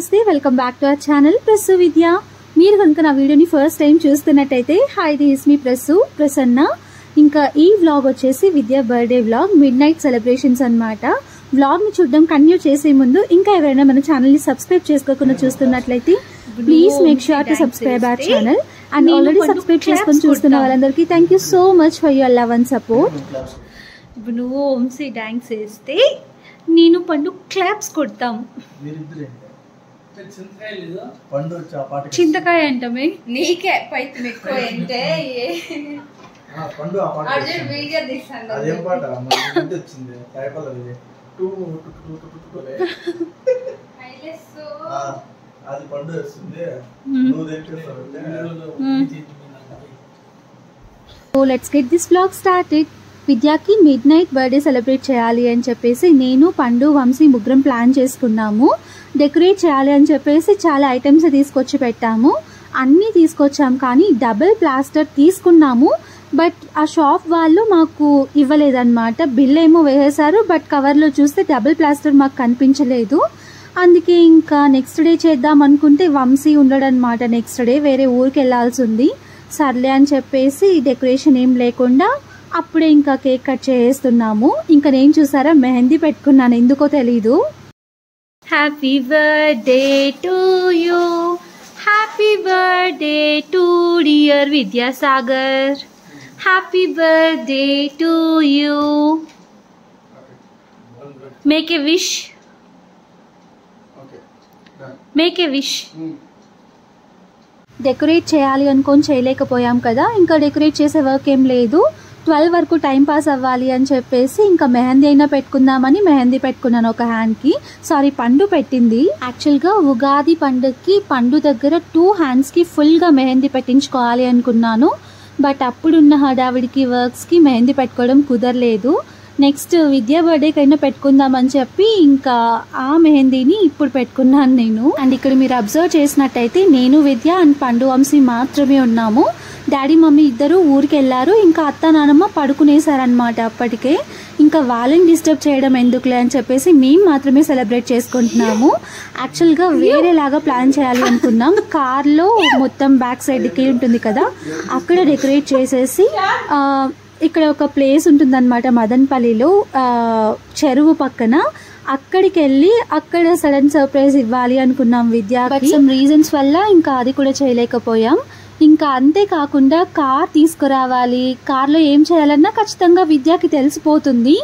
నమస్తే welcome back to our channel Prasu Vidya. మీరు కనుక నా వీడియోని ఫస్ట్ టైం చూస్తున్నట్టయితే హాయ్, దిస్ మీ ప్రసన్న. ఇంకా ఈ వ్లాగ్ వచ్చేసి Vidya birthday vlog, midnight celebrations అన్నమాట. వ్లాగ్ ని చూడడం కంటిన్యూ చేసే ముందు ఇంకా ఎవరైనా మన ఛానల్ ని సబ్స్క్రైబ్ చేసుకోకుండా చూస్తున్నట్లయితే please make sure to subscribe our channel. And already subscribe చేసుకొని చూస్తున్న వాళ్ళందరికీ thank you so much for your love and support. ఇప్పుడు నువ్వు వంశీ డాన్స్ వేస్తే నేను పండు క్లాప్స్ కొడతాం. చింతకాయ అంటమే నీకే పైతం ఎక్కువ అంటే వీడియో తీసాను. Let's get this vlog started. విద్యాకి మిడ్ నైట్ బర్త్డే సెలబ్రేట్ చేయాలి అని చెప్పేసి నేను, పండు, వంశీ ముగ్గురం ప్లాన్ చేసుకున్నాము. డెకరేట్ చేయాలి అని చెప్పేసి చాలా ఐటమ్స్ తీసుకొచ్చి పెట్టాము. అన్నీ తీసుకొచ్చాము కానీ డబుల్ ప్లాస్టర్ తీసుకున్నాము. బట్ ఆ షాప్ వాళ్ళు మాకు ఇవ్వలేదన్నమాట. బిల్ ఏమో వేసేసారు, బట్ కవర్లో చూస్తే డబుల్ ప్లాస్టర్ మాకు కనిపించలేదు. అందుకే ఇంకా నెక్స్ట్ డే చేద్దాం అనుకుంటే వంశీ ఉండడనమాట. నెక్స్ట్ డే వేరే ఊరికి వెళ్ళాల్సి ఉంది. సర్లే అని చెప్పేసి డెకరేషన్ ఏం లేకుండా అప్పుడే ఇంకా కేక్ కట్ చేస్తున్నాము. ఇంకా నేను చూసారా మెహందీ పెట్టుకున్నాను, ఎందుకో తెలీదు. Happy birthday to you, happy birthday to dear Vidyasagar, happy birthday to you. Make a wish, make a wish. Decorate చేయాలి అనుకొని చేయలేకపోయాం కదా, ఇంకా డెకరేట్ చేసే వర్క్ ఏం లేదు. 12 వరకు టైం పాస్ అవ్వాలి అని చెప్పేసి ఇంకా మెహందీ అయినా పెట్టుకుందామని మెహందీ పెట్టుకున్నాను ఒక హ్యాండ్కి. సారీ, పండు పెట్టింది. యాక్చువల్గా ఉగాది పండుగకి పండు దగ్గర 2 హ్యాండ్స్కి ఫుల్గా మెహందీ పెట్టించుకోవాలి అనుకున్నాను. బట్ అప్పుడున్న హడావిడికి వర్క్స్కి మెహందీ పెట్టుకోవడం కుదరలేదు. నెక్స్ట్ విద్యా బర్త్డేకి అయినా పెట్టుకుందామని చెప్పి ఇంకా ఆ మెహందీని ఇప్పుడు పెట్టుకున్నాను నేను. అండ్ ఇక్కడ మీరు అబ్జర్వ్ చేసినట్టయితే నేను, విద్య అండ్ పండు, వంశీ మాత్రమే ఉన్నాము. డాడీ మమ్మీ ఇద్దరు ఊరికి వెళ్ళారు. ఇంకా అత్త నానమ్మ పడుకునేసారనమాట అప్పటికే. ఇంకా వాళ్ళని డిస్టర్బ్ చేయడం ఎందుకులే అని చెప్పేసి మేము మాత్రమే సెలబ్రేట్ చేసుకుంటున్నాము. యాక్చువల్గా వేరేలాగా ప్లాన్ చేయాలి అనుకున్నాం. కార్లో మొత్తం బ్యాక్ సైడ్కి ఉంటుంది కదా, అక్కడ డెకరేట్ చేసేసి ఇక్కడ ఒక ప్లేస్ ఉంటుందన్నమాట మదన్పల్లిలో, చెరువు పక్కన. అక్కడికి వెళ్ళి అక్కడ సడన్ సర్ప్రైజ్ ఇవ్వాలి అనుకున్నాం విద్యాకి. సమ్ రీజన్స్ వల్ల ఇంకా అది కూడా చేయలేకపోయాం. ఇంకా అంతేకాకుండా కార్ తీసుకురావాలి, కార్లో ఏం చేయాలన్నా ఖచ్చితంగా విద్యాకి తెలిసిపోతుంది.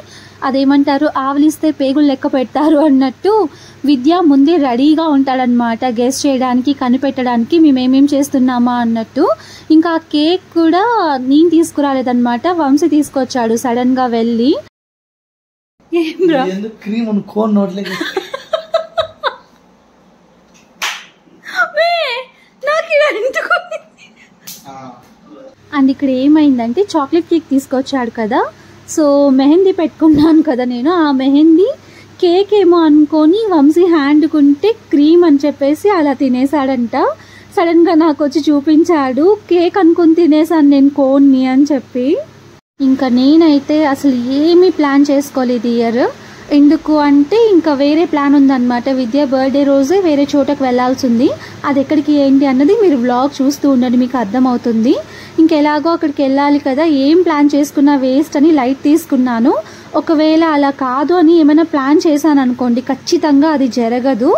అదేమంటారు, ఆవలిస్తే పేగులు లెక్క పెడతారు అన్నట్టు విద్య ముందే రెడీగా ఉంటాడనమాట, గెస్ చేయడానికి, కనిపెట్టడానికి మేమేమేం చేస్తున్నామా అన్నట్టు. ఇంకా కేక్ కూడా నేను తీసుకురాలేదన్నమాట, వంశీ తీసుకొచ్చాడు సడన్ గా వెళ్ళి. అండ్ ఇక్కడ ఏమైందంటే చాక్లెట్ కేక్ తీసుకొచ్చాడు కదా, సో మెహందీ పెట్టుకున్నాను కదా నేను. ఆ మెహందీ కేక్ ఏమో అనుకొని వంశీ హ్యాండ్కుంటే క్రీమ్ అని చెప్పేసి అలా తినేసాడంట. సడన్ గా నాకు వచ్చి చూపించాడు, కేక్ అనుకుని తినేసాను నేను కోన్ని అని చెప్పి. ఇంకా నేనైతే అసలు ఏమీ ప్లాన్ చేసుకోలేదు ఇయర్. ఎందుకు అంటే ఇంకా వేరే ప్లాన్ ఉందన్నమాట. విద్యా బర్త్డే రోజే వేరే చోటకు వెళ్లాల్సి ఉంది. అది ఎక్కడికి ఏంటి అన్నది మీరు వ్లాగ్ చూస్తూ ఉండండి, మీకు అర్థమవుతుంది. ఇంకెలాగో అక్కడికి వెళ్ళాలి కదా, ఏం ప్లాన్ చేసుకున్నా వేస్ట్ అని లైట్ తీసుకున్నాను. ఒకవేళ అలా కాదు అని ఏమైనా ప్లాన్ చేశాను అనుకోండి, ఖచ్చితంగా అది జరగదు.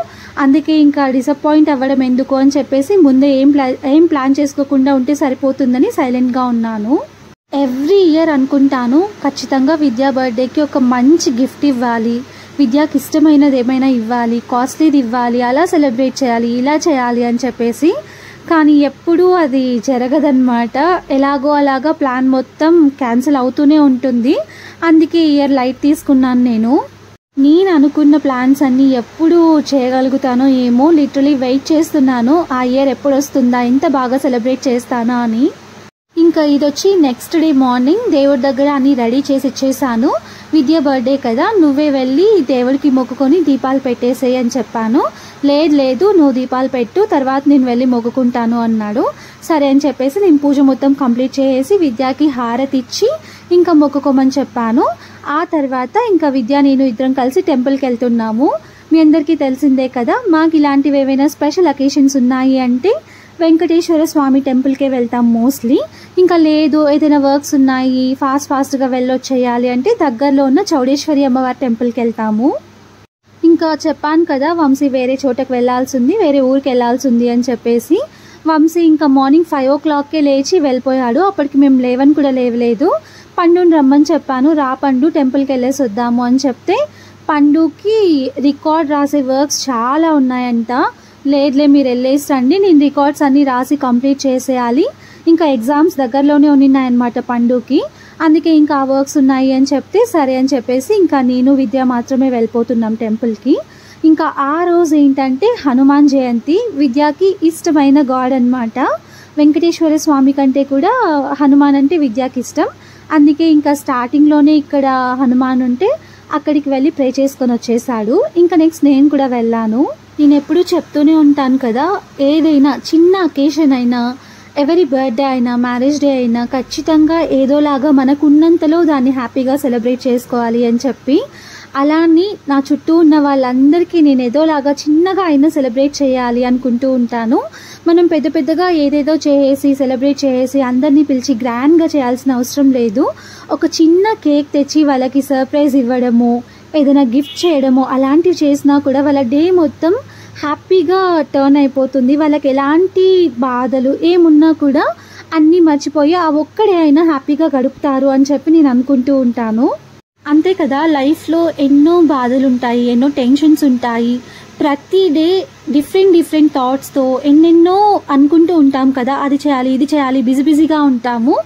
అందుకే ఇంకా డిసప్పాయింట్ అవ్వడం ఎందుకు అని చెప్పేసి ముందే ఏం ప్లాన్ చేసుకోకుండా ఉంటే సరిపోతుందని సైలెంట్గా ఉన్నాను. ఎవ్రీ ఇయర్ అనుకుంటాను ఖచ్చితంగా విద్యా బర్త్డేకి ఒక మంచి గిఫ్ట్ ఇవ్వాలి, విద్యాకి ఇష్టమైనది ఏమైనా ఇవ్వాలి, కాస్ట్లీది ఇవ్వాలి, అలా సెలబ్రేట్ చేయాలి, ఇలా చేయాలి అని చెప్పేసి. కానీ ఎప్పుడూ అది జరగదన్నమాట. ఎలాగో అలాగా ప్లాన్ మొత్తం క్యాన్సిల్ అవుతూనే ఉంటుంది. అందుకే ఇయర్ లైట్ తీసుకున్నాను నేను అనుకున్న ప్లాన్స్ అన్నీ ఎప్పుడు చేయగలుగుతానో ఏమో, లిటరలీ వెయిట్ చేస్తున్నాను ఆ ఇయర్ ఎప్పుడు వస్తుందా, ఎంత బాగా సెలబ్రేట్ చేస్తానా అని. ఇంకా ఇది వచ్చి నెక్స్ట్ డే మార్నింగ్ దేవుడి దగ్గర అన్ని రెడీ చేసి ఇచ్చేసాను. విద్య బర్త్డే కదా, నువ్వే వెళ్ళి దేవుడికి మొక్కుకొని దీపాలు పెట్టేసేయి అని చెప్పాను. లేదు నువ్వు దీపాలు పెట్టు, తర్వాత నేను వెళ్ళి మొక్కుకుంటాను అన్నాడు. సరే అని చెప్పేసి నేను పూజ మొత్తం కంప్లీట్ చేసి విద్యాకి హారతి ఇచ్చి ఇంకా మొక్కుకోమని చెప్పాను. ఆ తర్వాత ఇంకా విద్య నేను ఇద్దరం కలిసి టెంపుల్కి వెళ్తున్నాము. మీ అందరికీ తెలిసిందే కదా, మాకు ఇలాంటివి ఏవైనా స్పెషల్ అకేషన్స్ ఉన్నాయి అంటే వెంకటేశ్వర స్వామి టెంపుల్కే వెళ్తాం మోస్ట్లీ. ఇంకా లేదు ఏదైనా వర్క్స్ ఉన్నాయి ఫాస్ట్గా వెళ్ళొచ్చేయాలి అంటే దగ్గరలో ఉన్న చౌడేశ్వరి అమ్మవారి టెంపుల్కి వెళ్తాము. ఇంకా చెప్పాను కదా వంశీ వేరే చోటకి వెళ్ళాల్సి ఉంది, వేరే ఊరికి వెళ్ళాల్సి ఉంది అని చెప్పేసి. వంశీ ఇంకా మార్నింగ్ 5 o'clockకే లేచి వెళ్ళిపోయాడు. అప్పటికి మేము లేవని కూడా లేవలేదు. పండుని రమ్మని చెప్పాను, రా పండు టెంపుల్కి వెళ్ళేసి వద్దాము అని చెప్తే పండుకి రికార్డ్ రాసే వర్క్స్ చాలా ఉన్నాయంట. లేదులే మీరు వెళ్ళేసి రండి, నేను రికార్డ్స్ అన్నీ రాసి కంప్లీట్ చేసేయాలి, ఇంకా ఎగ్జామ్స్ దగ్గరలోనే ఉన్నాయన్నమాట పండుకి, అందుకే ఇంకా ఆ వర్క్స్ ఉన్నాయి అని చెప్తే సరే అని చెప్పేసి ఇంకా నేను విద్య మాత్రమే వెళ్ళిపోతున్నాం టెంపుల్కి. ఇంకా ఆ రోజు ఏంటంటే హనుమాన్ జయంతి. విద్యకి ఇష్టమైన గాడ్ అనమాట. వెంకటేశ్వర స్వామి కంటే కూడా హనుమాన్ అంటే విద్యకి ఇష్టం. అందుకే ఇంకా స్టార్టింగ్లోనే ఇక్కడ హనుమాన్ ఉంటే అక్కడికి వెళ్ళి ప్రే చేసుకొని వచ్చేసాడు. ఇంకా నెక్స్ట్ నేను కూడా వెళ్ళాను. నేను ఎప్పుడూ చెప్తూనే ఉంటాను కదా, ఏదైనా చిన్న అకేషన్ అయినా, ఎవరి బర్త్డే అయినా, మ్యారేజ్ డే అయినా ఖచ్చితంగా ఏదోలాగా మనకున్నంతలో దాన్ని హ్యాపీగా సెలబ్రేట్ చేసుకోవాలి అని చెప్పి. అలానే నా చుట్టూ ఉన్న వాళ్ళందరికీ నేను ఏదోలాగా చిన్నగా అయినా సెలబ్రేట్ చేయాలి అనుకుంటూ ఉంటాను. మనం పెద్దగా ఏదేదో చేసి సెలబ్రేట్ చేసి అందరినీ పిలిచి గ్రాండ్గా చేయాల్సిన అవసరం లేదు. ఒక చిన్న కేక్ తెచ్చి వాళ్ళకి సర్ప్రైజ్ ఇవ్వడము, ఏదైనా గిఫ్ట్ చేయడము అలాంటివి చేసినా కూడా వాళ్ళ డే మొత్తం హ్యాపీగా టర్న్ అయిపోతుంది. వాళ్ళకి ఎలాంటి బాధలు ఏమున్నా కూడా అన్నీ మర్చిపోయి ఆ ఒక్కడే అయినా హ్యాపీగా గడుపుతారు అని చెప్పి నేను అనుకుంటూ ఉంటాను. అంతే కదా, లైఫ్లో ఎన్నో బాధలు ఉంటాయి, ఎన్నో టెన్షన్స్ ఉంటాయి. ప్రతి డే డిఫరెంట్ థాట్స్తో ఎన్నెన్నో అనుకుంటూ ఉంటాం కదా, అది చేయాలి ఇది చేయాలి, బిజీగా ఉంటాము.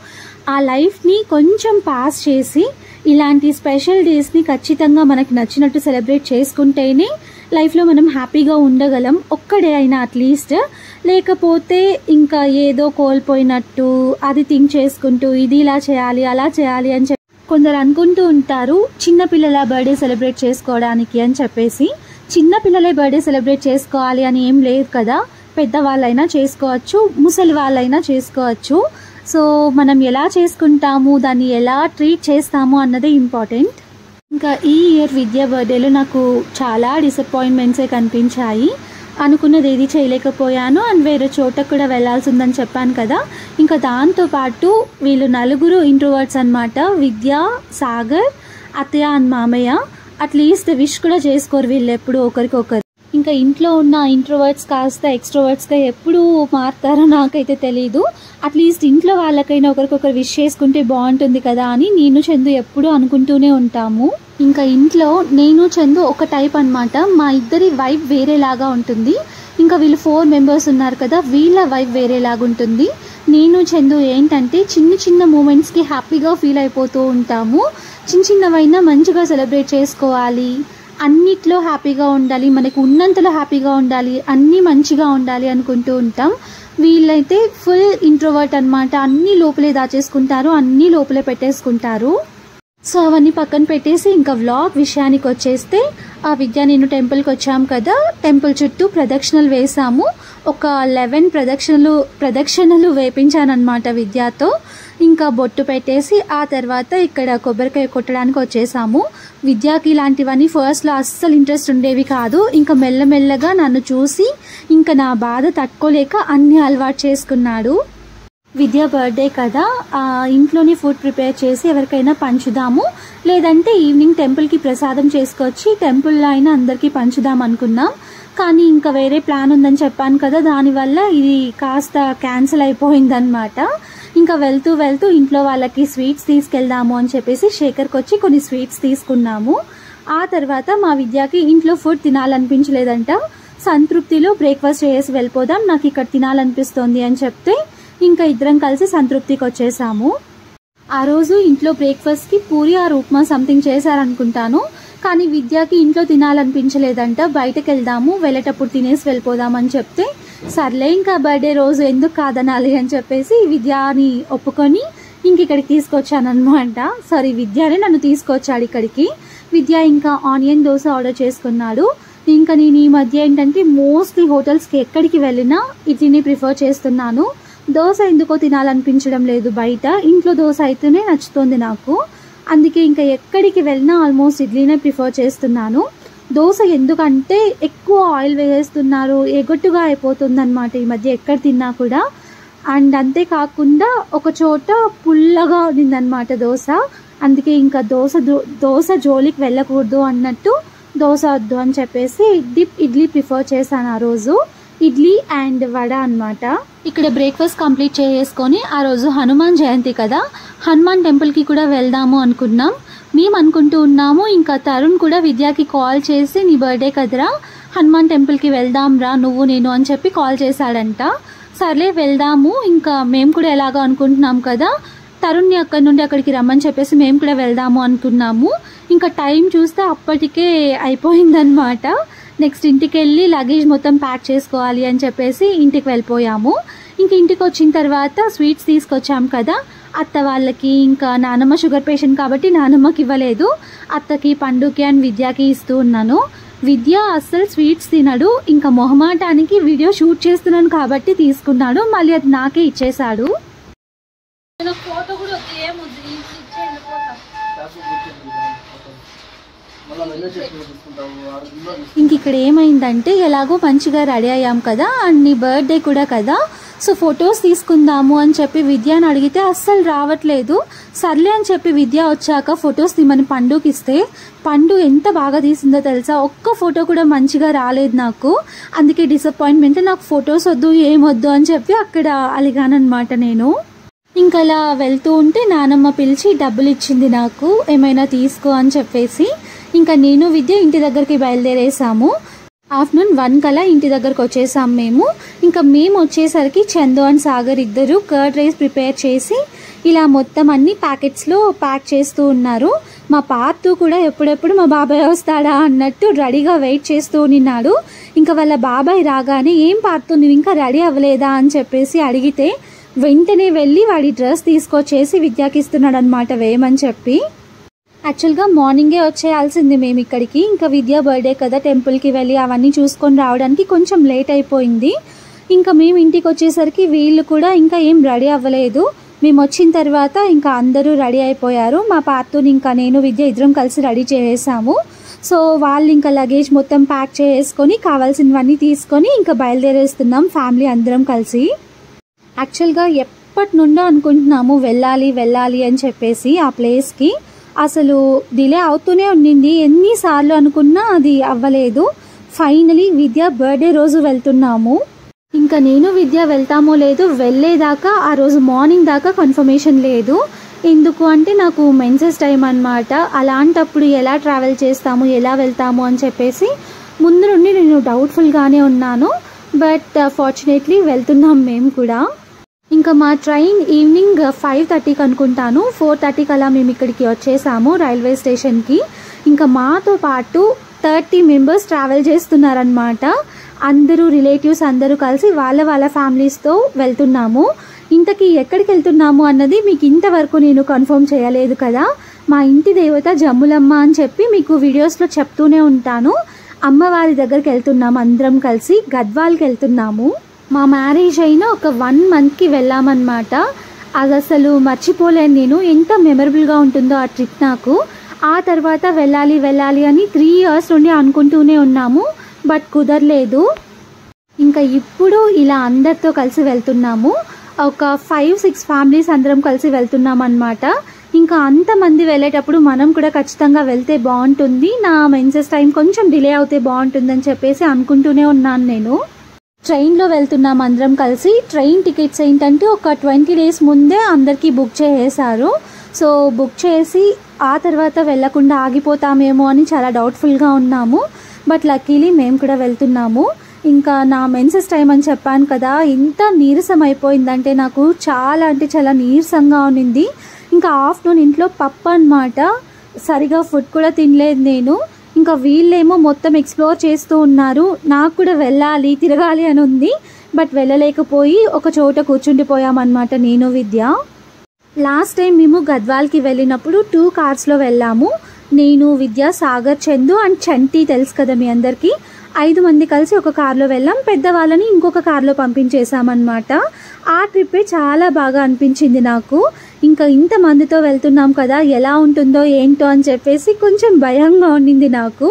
ఆ లైఫ్ని కొంచెం పాస్ చేసి ఇలాంటి స్పెషల్ డేస్ని ఖచ్చితంగా మనకి నచ్చినట్టు సెలబ్రేట్ చేసుకుంటేనే లైఫ్లో మనం హ్యాపీగా ఉండగలం, ఒక్కడే అయినా అట్లీస్ట్. లేకపోతే ఇంకా ఏదో కోల్పోయినట్టు అది థింక్ చేసుకుంటూ ఇది ఇలా చేయాలి అలా చేయాలి అని చెప్పి కొందరు అనుకుంటూ ఉంటారు చిన్నపిల్లల బర్త్డే సెలబ్రేట్ చేసుకోవడానికి అని చెప్పేసి. చిన్నపిల్లలే బర్త్డే సెలబ్రేట్ చేసుకోవాలి అని ఏం లేదు కదా, పెద్దవాళ్ళైనా చేసుకోవచ్చు, ముసలి వాళ్ళైనా చేసుకోవచ్చు. సో మనం ఎలా చేసుకుంటాము, దాన్ని ఎలా ట్రీట్ చేస్తాము అన్నదే ఇంపార్టెంట్. ఇంకా ఈ ఇయర్ విద్య బర్త్డేలో నాకు చాలా డిసప్పాయింట్మెంట్సే కనిపించాయి. అనుకున్నది ఏది చేయలేకపోయాను. అండ్ వేరే చోటకు కూడా వెళ్ళాల్సి ఉందని చెప్పాను కదా. ఇంకా దాంతోపాటు వీళ్ళు నలుగురు ఇంట్రోవర్ట్స్ అనమాట. విద్య, సాగర్, అత్తయ్య అండ్ మామయ్య. అట్లీస్ట్ విష్ కూడా చేసుకోరు వీళ్ళు ఎప్పుడు ఒకరికొకరు. ఇంకా ఇంట్లో ఉన్న ఇంట్రోవర్ట్స్ కాస్త ఎక్స్ట్రోవర్ట్స్గా ఎప్పుడు మారుతారో నాకైతే తెలీదు. అట్లీస్ట్ ఇంట్లో వాళ్ళకైనా ఒకరికొకరు విష్ చేసుకుంటే బాగుంటుంది కదా అని నేను చందు ఎప్పుడు అనుకుంటూనే ఉంటాము. ఇంకా ఇంట్లో నేను చందు ఒక టైప్ అనమాట. మా ఇద్దరి వైబ్ వేరేలాగా ఉంటుంది. ఇంకా వీళ్ళు 4 members ఉన్నారు కదా, వీళ్ళ వైబ్ వేరేలాగా ఉంటుంది. నేను చందు ఏంటంటే చిన్న మూమెంట్స్కి హ్యాపీగా ఫీల్ అయిపోతూ ఉంటాము. చిన్నవైనా మంచిగా సెలబ్రేట్ చేసుకోవాలి, అన్నిట్లో హ్యాపీగా ఉండాలి, మనకు ఉన్నంతలో హ్యాపీగా ఉండాలి, అన్నీ మంచిగా ఉండాలి అనుకుంటూ ఉంటాం. వీళ్ళైతే ఫుల్ ఇంట్రోవర్ట్ అనమాట. అన్నీ లోపలే దాచేసుకుంటారు, అన్నీ లోపలే పెట్టేసుకుంటారు. సో అవన్నీ పక్కన పెట్టేసి ఇంకా వ్లాగ్ విషయానికి వచ్చేస్తే, ఆ విద్య నేను టెంపుల్కి వచ్చాం కదా, టెంపుల్ చుట్టూ ప్రదక్షిణలు వేసాము. ఒక 11 ప్రదక్షిణలు వేపించానమాట విద్యతో. ఇంకా బొట్టు పెట్టేసి ఆ తర్వాత ఇక్కడ కొబ్బరికాయ కొట్టడానికి వచ్చేసాము. విద్యకి ఇలాంటివన్నీ ఫస్ట్లో అస్సలు ఇంట్రెస్ట్ ఉండేవి కాదు. ఇంకా మెల్లమెల్లగా నన్ను చూసి ఇంకా నా బాధ తట్టుకోలేక అన్ని అలవాటు చేసుకున్నాడు. విద్య బర్త్డే కదా, ఇంట్లోనే ఫుడ్ ప్రిపేర్ చేసి ఎవరికైనా పంచుదాము, లేదంటే ఈవినింగ్ టెంపుల్కి ప్రసాదం చేసుకొచ్చి టెంపుల్లో అయినా అందరికీ పంచుదాం అనుకున్నాం. కానీ ఇంకా వేరే ప్లాన్ ఉందని చెప్పాను కదా, దానివల్ల ఇది కాస్త క్యాన్సిల్ అయిపోయిందనమాట. ఇంకా వెళ్తూ ఇంట్లో వాళ్ళకి స్వీట్స్ తీసుకెళ్దాము అని చెప్పేసి శేఖర్కి వచ్చి కొన్ని స్వీట్స్ తీసుకున్నాము. ఆ తర్వాత మా విద్యకి ఇంట్లో ఫుడ్ తినాలనిపించలేదంట. సంతృప్తిలో బ్రేక్ఫాస్ట్ చేసి వెళ్ళిపోదాం, నాకు ఇక్కడ తినాలనిపిస్తోంది అని చెప్తే ఇంకా ఇద్దరం కలిసి సంతృప్తికి వచ్చేసాము. ఆ రోజు ఇంట్లో బ్రేక్ఫాస్ట్కి పూరి ఆర్ ఉప్మా సంథింగ్ చేశారనుకుంటాను. కానీ విద్యకి ఇంట్లో తినాలనిపించలేదంట. బయటకు వెళ్దాము, వెళ్ళేటప్పుడు తినేసి వెళ్ళిపోదామని చెప్తే సర్లే ఇంకా బర్త్డే రోజు ఎందుకు కాదనాలి అని చెప్పేసి విద్యని ఒప్పుకొని ఇంక ఇక్కడికి తీసుకొచ్చానమాట. సారీ, విద్యనే నన్ను తీసుకొచ్చాడు ఇక్కడికి. విద్య ఇంకా ఆనియన్ దోశ ఆర్డర్ చేసుకున్నాడు. ఇంకా నేను ఈ మధ్య ఏంటంటే మోస్ట్లీ హోటల్స్కి ఎక్కడికి వెళ్ళినా ఇడ్లీని ప్రిఫర్ చేస్తున్నాను. దోశ ఎందుకో తినాలనిపించడం లేదు బయట, ఇంట్లో దోశ అయితేనే నచ్చుతుంది నాకు. అందుకే ఇంకా ఎక్కడికి వెళ్ళినా ఆల్మోస్ట్ ఇడ్లీనే ప్రిఫర్ చేస్తున్నాను. దోశ ఎందుకంటే ఎక్కువ ఆయిల్ వేస్తున్నారు, ఎగొట్టుగా అయిపోతుందన్నమాట ఈ మధ్య ఎక్కడ తిన్నా కూడా. అండ్ అంతేకాకుండా ఒక చోట పుల్లగా ఉండిందనమాట దోశ. అందుకే ఇంకా దోశ జోలికి వెళ్ళకూడదు అన్నట్టు దోశ వద్దు అని చెప్పేసి ఇడ్లీ ప్రిఫర్ చేశాను ఆ రోజు. ఇడ్లీ అండ్ వడ అన్నమాట. ఇక్కడ బ్రేక్ఫాస్ట్ కంప్లీట్ చేసుకొని ఆ రోజు హనుమాన్ జయంతి కదా, హనుమాన్ టెంపుల్కి కూడా వెళ్దాము అనుకున్నాం. మేము అనుకుంటూ ఉన్నాము, ఇంకా తరుణ్ కూడా విద్యాకి కాల్ చేసి నీ బర్త్డే కదరా, హనుమాన్ టెంపుల్కి వెళ్దాం రా నువ్వు నేను అని చెప్పి కాల్ చేశాడంట. సర్లే వెళ్దాము, ఇంకా మేము కూడా ఎలాగో అనుకుంటున్నాం కదా, తరుణ్ని అక్కడి నుండి అక్కడికి రమ్మని చెప్పేసి మేము కూడా వెళ్దాము అనుకున్నాము. ఇంకా టైం చూస్తే అప్పటికే అయిపోయిందనమాట. నెక్స్ట్ ఇంటికి వెళ్ళి లగేజ్ మొత్తం ప్యాక్ చేసుకోవాలి అని చెప్పేసి ఇంటికి వెళ్ళిపోయాము. ఇంక ఇంటికి వచ్చిన తర్వాత స్వీట్స్ తీసుకొచ్చాం కదా, అత్త వాళ్ళకి, ఇంకా నానమ్మ షుగర్ పేషెంట్ కాబట్టి నానమ్మకి ఇవ్వలేదు, అత్తకి, పండుకి అండ్ విద్యాకి ఇస్తూ ఉన్నాను. విద్య అస్సలు స్వీట్స్ తినడు, ఇంకా మొహమాటానికి వీడియో షూట్ చేస్తున్నాను కాబట్టి తీసుకున్నాడు, మళ్ళీ అది నాకే ఇచ్చేశాడు. ఇంక ఇక్కడ ఏమైందంటే ఎలాగో మంచిగా రెడీ అయ్యాం కదా, అండ్ నీ బర్త్డే కూడా కదా, సో ఫొటోస్ తీసుకుందాము అని చెప్పి విద్యని అడిగితే అస్సలు రావట్లేదు. సర్లే అని చెప్పి విద్య వచ్చాక ఫొటోస్ తీమని పండుకి ఇస్తే పండు ఎంత బాగా తీసిందో తెలుసా, ఒక్క ఫోటో కూడా మంచిగా రాలేదు నాకు. అందుకే డిసప్పాయింట్మెంట్, నాకు ఫొటోస్ వద్దు ఏమొద్దు అని చెప్పి అక్కడ అలిగానమాట నేను. ఇంకా అలా వెళ్తూ ఉంటే నానమ్మ పిలిచి డబ్బులు ఇచ్చింది నాకు, ఏమైనా తీసుకో అని చెప్పేసి. ఇంకా నేను విద్య ఇంటి దగ్గరికి బయలుదేరేసాము. ఆఫ్టర్నూన్ 1 కల్లా ఇంటి దగ్గరకు వచ్చేసాం మేము. ఇంకా మేము వచ్చేసరికి చందు అండ్ సాగర్ ఇద్దరు కర్డ్ రైస్ ప్రిపేర్ చేసి ఇలా మొత్తం అన్ని ప్యాకెట్స్లో ప్యాక్ చేస్తూ ఉన్నారు. మా పార్తు కూడా ఎప్పుడెప్పుడు మా బాబాయ్ వస్తాడా అన్నట్టు రెడీగా వెయిట్ చేస్తూ ఉన్నాడు. ఇంకా వాళ్ళ బాబాయ్ రాగానే ఏం పార్తు నువ్వు ఇంకా రెడీ అవ్వలేదా అని చెప్పేసి అడిగితే వెంటనే వెళ్ళి వాడి డ్రెస్ తీసుకొచ్చేసి విద్యాకి ఇస్తున్నాడు అనమాట వేయమని చెప్పి. యాక్చువల్గా మార్నింగే వచ్చేయాల్సింది మేము ఇక్కడికి, ఇంకా విద్యా బర్త్డే కదా, టెంపుల్కి వెళ్ళి అవన్నీ చూసుకొని రావడానికి కొంచెం లేట్ అయిపోయింది. ఇంకా మేము ఇంటికి వచ్చేసరికి వీళ్ళు కూడా ఇంకా ఏం రెడీ అవ్వలేదు. మేము వచ్చిన తర్వాత ఇంకా అందరూ రెడీ అయిపోయారు. మా పార్తూని ఇంకా నేను విద్య ఇద్దరం కలిసి రెడీ చేసేసాము. సో వాళ్ళు ఇంకా లగేజ్ మొత్తం ప్యాక్ చేసుకొని కావాల్సినవన్నీ తీసుకొని ఇంకా బయలుదేరేస్తున్నాం ఫ్యామిలీ అందరం కలిసి. యాక్చువల్గా ఎప్పటి నుండో అనుకుంటున్నాము వెళ్ళాలి అని చెప్పేసి ఆ ప్లేస్కి. అసలు డిలే అవుతూనే ఉండింది, ఎన్నిసార్లు అనుకున్నా అది అవ్వలేదు. ఫైనలీ విద్య బర్త్డే రోజు వెళ్తున్నాము. ఇంకా నేను విద్య వెళ్తామో లేదు వెళ్ళేదాకా ఆ రోజు మార్నింగ్ దాకా కన్ఫర్మేషన్ లేదు. ఎందుకు అంటే నాకు మెన్సెస్ టైం అన్నమాట. అలాంటప్పుడు ఎలా ట్రావెల్ చేస్తాము, ఎలా వెళ్తాము అని చెప్పేసి ముందు నుండి నేను డౌట్ఫుల్గానే ఉన్నాను. బట్ ఫార్చునేట్లీ వెళ్తున్నాం మేము కూడా. ఇంకా మా ట్రైన్ ఈవినింగ్ 5:30కి అనుకుంటాను, 4:30కి అలా మేము ఇక్కడికి వచ్చేసాము రైల్వే స్టేషన్కి. ఇంకా మాతో పాటు 30 మెంబర్స్ ట్రావెల్ చేస్తున్నారనమాట. అందరూ రిలేటివ్స్ అందరూ కలిసి వాళ్ళ ఫ్యామిలీస్తో వెళ్తున్నాము. ఇంతకీ ఎక్కడికి వెళ్తున్నాము అన్నది మీకు ఇంతవరకు నేను కన్ఫర్మ్ చేయలేదు కదా. మా ఇంటి దేవత జమ్ములమ్మ అని చెప్పి మీకు వీడియోస్లో చెప్తూనే ఉంటాను. అమ్మవారి దగ్గరికి వెళ్తున్నాము అందరం కలిసి, గద్వాల్కి వెళ్తున్నాము. మా మ్యారేజ్ అయినా ఒక 1 మంత్కి వెళ్ళామన్నమాట. అది అసలు మర్చిపోలేను నేను, ఎంత మెమరబుల్గా ఉంటుందో ఆ ట్రిప్ నాకు. ఆ తర్వాత వెళ్ళాలి అని 3 ఇయర్స్ నుండి అనుకుంటూనే ఉన్నాము, బట్ కుదరలేదు. ఇంకా ఇప్పుడు ఇలా అందరితో కలిసి వెళ్తున్నాము. ఒక 5-6 ఫ్యామిలీస్ అందరం కలిసి వెళ్తున్నాం అన్నమాట. ఇంకా అంతమంది వెళ్ళేటప్పుడు మనం కూడా ఖచ్చితంగా వెళ్తే బాగుంటుంది, నా మెన్సెస్ టైం కొంచెం డిలే అవుతే బాగుంటుందని చెప్పేసి అనుకుంటూనే ఉన్నాను నేను. ట్రైన్లో వెళ్తున్నాం అందరం కలిసి. ట్రైన్ టికెట్స్ ఏంటంటే ఒక 20 days ముందే అందరికీ బుక్ చేసేసారు. సో బుక్ చేసి ఆ తర్వాత వెళ్లకుండా ఆగిపోతామేమో అని చాలా డౌట్ఫుల్గా ఉన్నాము. బట్ లక్కీలీ మేము కూడా వెళ్తున్నాము. ఇంకా నా మెన్సెస్ టైం అని చెప్పాను కదా, ఎంత నీరసం అయిపోయిందంటే నాకు చాలా అంటే చాలా నీరసంగా ఉన్నింది. ఇంకా ఆఫ్టర్నూన్ ఇంట్లో పప్పు అన్నమాట, సరిగా ఫుడ్ కూడా తినలేదు నేను. ఇంకా వీళ్ళేమో మొత్తం ఎక్స్ప్లోర్ చేస్తూ ఉన్నారు, నాకు కూడా వెళ్ళాలి తిరగాలి అని ఉంది. బట్ వెళ్ళలేకపోయి ఒక చోట కూర్చుండిపోయామన్నమాట నేను విద్య. లాస్ట్ టైం మేము గద్వాల్కి వెళ్ళినప్పుడు 2 కార్స్లో వెళ్ళాము. నేను, విద్య, సాగర్, చందు అండ్ చంటి తెలుసు కదా మీ అందరికీ. 5 మంది కలిసి ఒక కార్లో వెళ్ళాం, పెద్దవాళ్ళని ఇంకొక కార్లో పంపించేసామన్నమాట. ఆ ట్రిప్పే చాలా బాగా అనిపించింది నాకు. ఇంకా ఇంతమందితో వెళ్తున్నాం కదా, ఎలా ఉంటుందో ఏంటో అని చెప్పేసి కొంచెం భయంగా ఉండింది నాకు.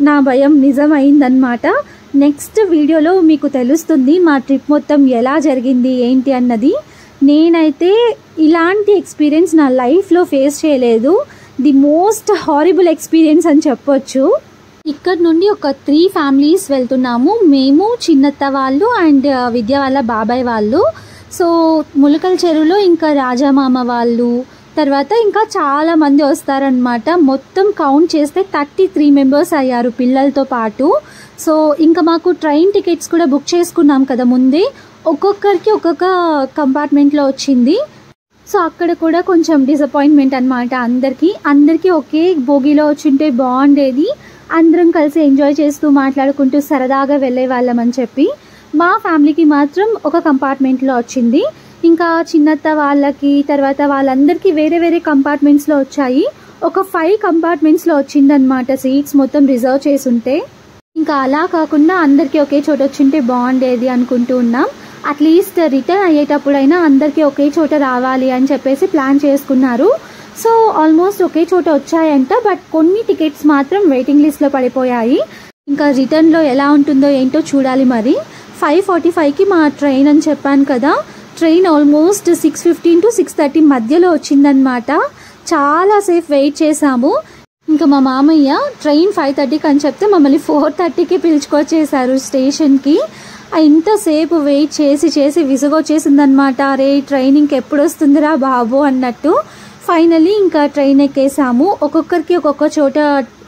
నా భయం నిజమైందనమాట. నెక్స్ట్ వీడియోలో మీకు తెలుస్తుంది మా ట్రిప్ మొత్తం ఎలా జరిగింది ఏంటి అన్నది. నేనైతే ఇలాంటి ఎక్స్పీరియన్స్ నా లైఫ్లో ఫేస్ చేయలేదు. ది మోస్ట్ హారిబుల్ ఎక్స్పీరియన్స్ అని చెప్పొచ్చు. ఇక్కడ నుండి ఒక 3 ఫ్యామిలీస్ వెళ్తున్నాము. మేము, చిన్నత్త వాళ్ళు అండ్ విద్య వాళ్ళ బాబాయ్ వాళ్ళు. సో ములకల చెరువులో ఇంకా రాజామామ వాళ్ళు, తర్వాత ఇంకా చాలా మంది వస్తారనమాట. మొత్తం కౌంట్ చేస్తే 33 మెంబర్స్ అయ్యారు పిల్లలతో పాటు. సో ఇంకా మాకు ట్రైన్ టికెట్స్ కూడా బుక్ చేసుకున్నాం కదా ముందే. ఒక్కొక్కరికి ఒక్కొక్క కంపార్ట్మెంట్లో వచ్చింది. సో అక్కడ కూడా కొంచెం డిసప్పాయింట్మెంట్ అనమాట. అందరికీ ఒకే బోగిలో వచ్చింటే బాగుండేది. అందరం కలిసి ఎంజాయ్ చేస్తూ మాట్లాడుకుంటూ సరదాగా వెళ్ళే వాళ్ళం అని చెప్పి. మా ఫ్యామిలీకి మాత్రం ఒక కంపార్ట్మెంట్లో వచ్చింది. ఇంకా చిన్నత్త వాళ్ళకి, తర్వాత వాళ్ళందరికీ వేరే వేరే కంపార్ట్మెంట్స్లో వచ్చాయి. ఒక 5 కంపార్ట్మెంట్స్లో వచ్చిందనమాట సీట్స్ మొత్తం రిజర్వ్ చేసి ఉంటే. ఇంకా అలా కాకుండా అందరికీ ఒకే చోట వచ్చింటే బాగుండేది అనుకుంటూ ఉన్నాం. అట్లీస్ట్ రిటర్న్ అయ్యేటప్పుడైనా అందరికీ ఒకే చోట రావాలి అని చెప్పేసి ప్లాన్ చేసుకున్నారు. సో ఆల్మోస్ట్ ఒకే చోట వచ్చాయంట. బట్ కొన్ని టికెట్స్ మాత్రం వెయిటింగ్ లిస్ట్లో పడిపోయాయి. ఇంకా రిటర్న్లో ఎలా ఉంటుందో ఏంటో చూడాలి మరి. 5:45కి మా ట్రైన్ అని చెప్పాను కదా. ట్రైన్ ఆల్మోస్ట్ 6:15 to 6:30 మధ్యలో వచ్చిందనమాట. చాలాసేపు వెయిట్ చేసాము. ఇంకా మా మామయ్య ట్రైన్ 5:30కి అని చెప్తే మమ్మల్ని 4:30కి పిలుచుకొచ్చేసారు స్టేషన్కి. ఇంతసేపు వెయిట్ చేసి విసుగొచ్చేసిందనమాట. రే ట్రైన్ ఇంకెప్పుడు వస్తుందిరా బాబు అన్నట్టు. ఫైనలీ ఇంకా ట్రైన్ ఎక్కేసాము. ఒక్కొక్కరికి ఒక్కొక్క చోట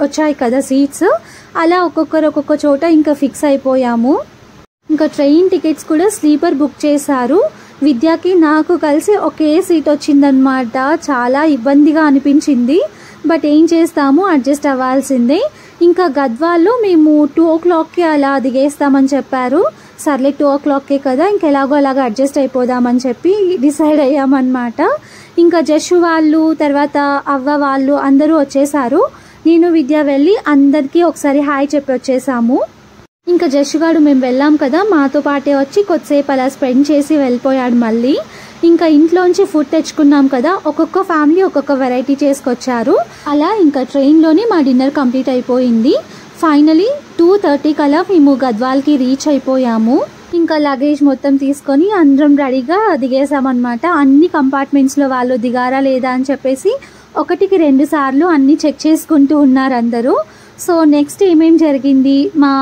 వచ్చాయి కదా సీట్స్. అలా ఒక్కొక్క చోట ఇంకా ఫిక్స్ అయిపోయాము. ఇంకా ట్రైన్ టికెట్స్ కూడా స్లీపర్ బుక్ చేశారు. విద్యకి నాకు కలిసి ఒకే సీట్ వచ్చిందనమాట. చాలా ఇబ్బందిగా అనిపించింది. బట్ ఏం చేస్తాము, అడ్జస్ట్ అవ్వాల్సిందే. ఇంకా గద్వాల్లో మేము 2 o'clockకి అలా దిగేస్తామని చెప్పారు. సర్లే 2 o'clockకే కదా, ఇంకెలాగో అలాగా అడ్జస్ట్ అయిపోదామని చెప్పి డిసైడ్ అయ్యామన్నమాట. ఇంకా జషు వాళ్ళు, తర్వాత అవ్వ వాళ్ళు అందరూ వచ్చేసారు. నేను విద్య వెళ్ళి అందరికీ ఒకసారి హాయ్ చెప్పి వచ్చేసాము. ఇంకా జషుగాడు మేము వెళ్ళాం కదా, మాతో పాటే వచ్చి కొద్దిసేపు అలా స్పెండ్ చేసి వెళ్ళిపోయాడు మళ్ళీ. ఇంకా ఇంట్లోంచి ఫుడ్ తెచ్చుకున్నాం కదా, ఒక్కొక్క ఫ్యామిలీ ఒక్కొక్క వెరైటీ చేసుకొచ్చారు. అలా ఇంకా ట్రైన్లోనే మా డిన్నర్ కంప్లీట్ అయిపోయింది. ఫైనలీ 2:30 కల్లా మేము గద్వాల్కి రీచ్ అయిపోయాము. ఇంకా లగేజ్ మొత్తం తీసుకొని అందరం రెడీగా దిగేసామన్నమాట. అన్ని కంపార్ట్మెంట్స్లో వాళ్ళు దిగారా లేదా అని చెప్పేసి 1కి 2 సార్లు అన్నీ చెక్ చేసుకుంటూ ఉన్నారు అందరూ. సో నెక్స్ట్ ఏమేం జరిగింది, మా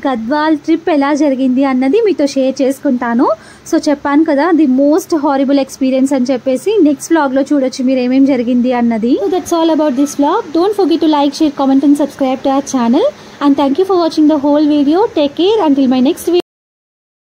గద్వాల్ ట్రిప్ ఎలా జరిగింది అన్నది మీతో షేర్ చేసుకుంటాను. సో చెప్పాను కదా, ది మోస్ట్ హారిబుల్ ఎక్స్పీరియన్స్ అని చెప్పేసి. నెక్స్ట్ వ్లాగ్లో చూడొచ్చు మీరు ఏమేం జరిగింది అన్నది. So that's all about this vlog. Don't forget to like, share, comment and subscribe to our channel. And thank you for watching the whole video. Take care until my next video.